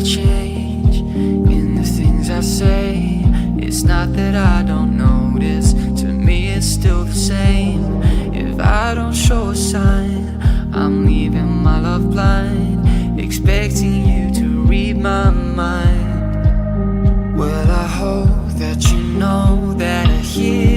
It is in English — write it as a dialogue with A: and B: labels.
A: change in the things I say. It's not that I don't notice, to me it's still the same. If I don't show a sign, I'm leaving my love blind, expecting you to read my mind. Well, I hope that you know that I hear